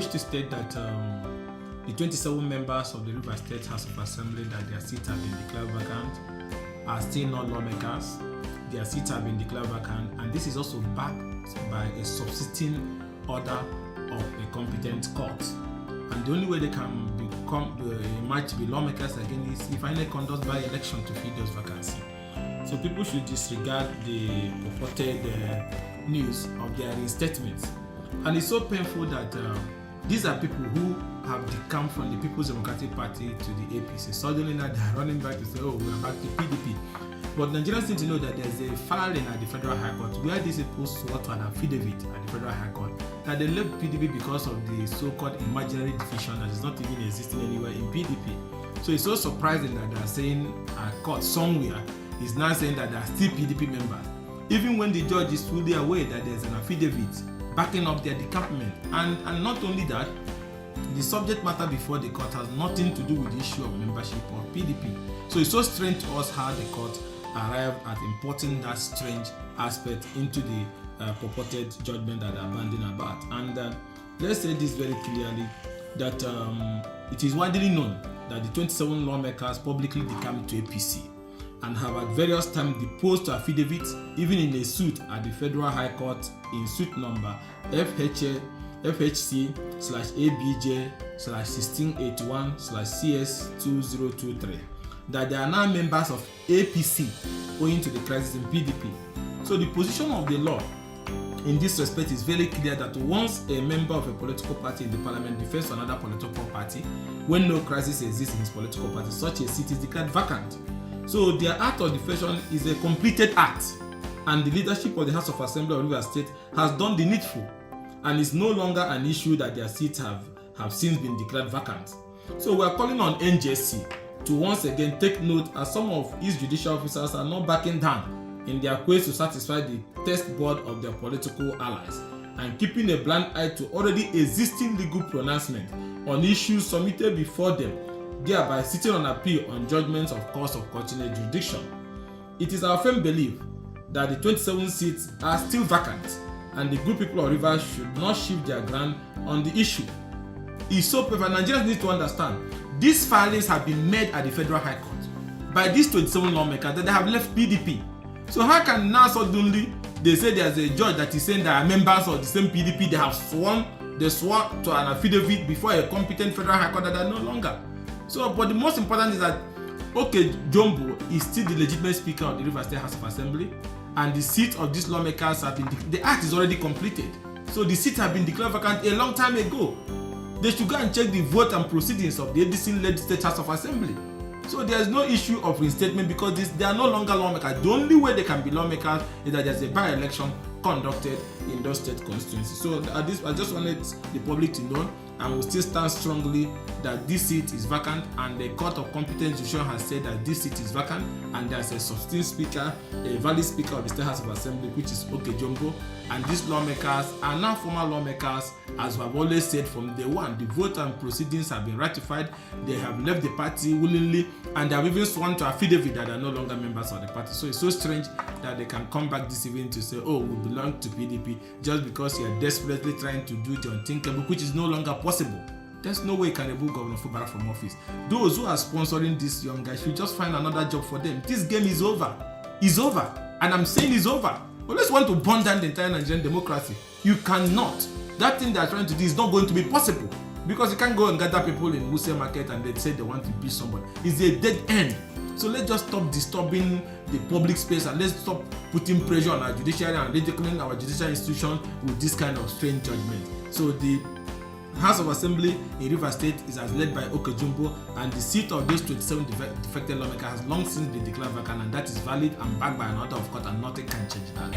wish to state that the 27 members of the Rivers State House of Assembly that their seats have been declared vacant are still not lawmakers. Their seats have been declared vacant, and this is also backed by a subsisting order of a competent court. And the only way they can emerge to be lawmakers again is if INEC conducts by election to fill those vacancies. So people should disregard the purported news of their reinstatement. And it's so painful that these are people who have decamped from the People's Democratic Party to the APC. Suddenly now they're running back to say, oh, we are back to PDP. But Nigerians need to know that there's a filing at the Federal High Court where these people swore to an affidavit at the Federal High Court that they left PDP because of the so-called imaginary division that is not even existing anywhere in PDP. So it's so surprising that they are saying a court somewhere is now saying that they are still PDP members, even when the judge is fully aware that there's an affidavit backing up their decampment. And not only that, the subject matter before the court has nothing to do with the issue of membership of PDP. So it's so strange to us how the court arrived at importing that strange aspect into the purported judgment that they are banding about. And let's say this very clearly, that it is widely known that the 27 lawmakers publicly decamped to APC and have at various times deposed to affidavits, even in a suit at the Federal High Court in suit number FHC/ABJ/1681/CS2023, that they are now members of APC owing to the crisis in PDP. So the position of the law in this respect is very clear that once a member of a political party in the parliament defends another political party, when no crisis exists in his political party, such a seat is declared vacant. So their act of defection is a completed act, and the leadership of the House of Assembly of Rivers State has done the needful, and it's no longer an issue that their seats have since been declared vacant. So we are calling on NJC to once again take note, as some of its judicial officers are not backing down in their quest to satisfy the test board of their political allies and keeping a blind eye to already existing legal pronouncement on issues submitted before them, thereby sitting on appeal on judgments of cause of continued jurisdiction. It is our firm belief that the 27 seats are still vacant, and the good people of Rivers should not shift their ground on the issue. It's so perfect. Nigerians need to understand these filings have been made at the Federal High Court by these 27 lawmakers that they have left PDP. So how can now suddenly they say there's a judge that is saying they are members of the same PDP, they swore to an affidavit before a competent Federal High Court that they are no longer. So, but the most important is that Jumbo is still the legitimate speaker of the Rivers State House of Assembly, and the seat of these lawmakers have been, the act is already completed. So the seats have been declared vacant a long time ago. They should go and check the vote and proceedings of the ADC-led State House of Assembly. So there is no issue of reinstatement because they are no longer lawmakers. The only way they can be lawmakers is that there's a by-election conducted in those state constituencies. So I just wanted the public to know, and we still stand strongly that this seat is vacant, and the Court of Competence Judicial has said that this seat is vacant, and there's a substitute speaker, a valid speaker of the State House of Assembly, which is Jumbo, and these lawmakers are now former lawmakers, as we have always said from day one. The vote and proceedings have been ratified, they have left the party willingly, and they have even sworn to affidavit that they are no longer members of the party. So it's so strange that they can come back this evening to say, oh, we belong to PDP, just because you are desperately trying to do the unthinkable, which is no longer possible. There's no way you can remove Governor Fubara from office. Those who are sponsoring these young guys should just find another job for them. This game is over. It's over. And I'm saying it's over. But let's want to burn down the entire Nigerian democracy. You cannot. That thing they're trying to do is not going to be possible. Because you can't go and gather people in Wuse Market and they say they want to be somebody. It's a dead end. So let's just stop disturbing the public space, and let's stop putting pressure on our judiciary and ridiculing our judicial institution with this kind of strange judgment. So the House of Assembly in Rivers State is as led by Jumbo, and the seat of those 27 defected lawmakers has long since been declared vacant, and that is valid and backed by an order of court, and nothing can change that.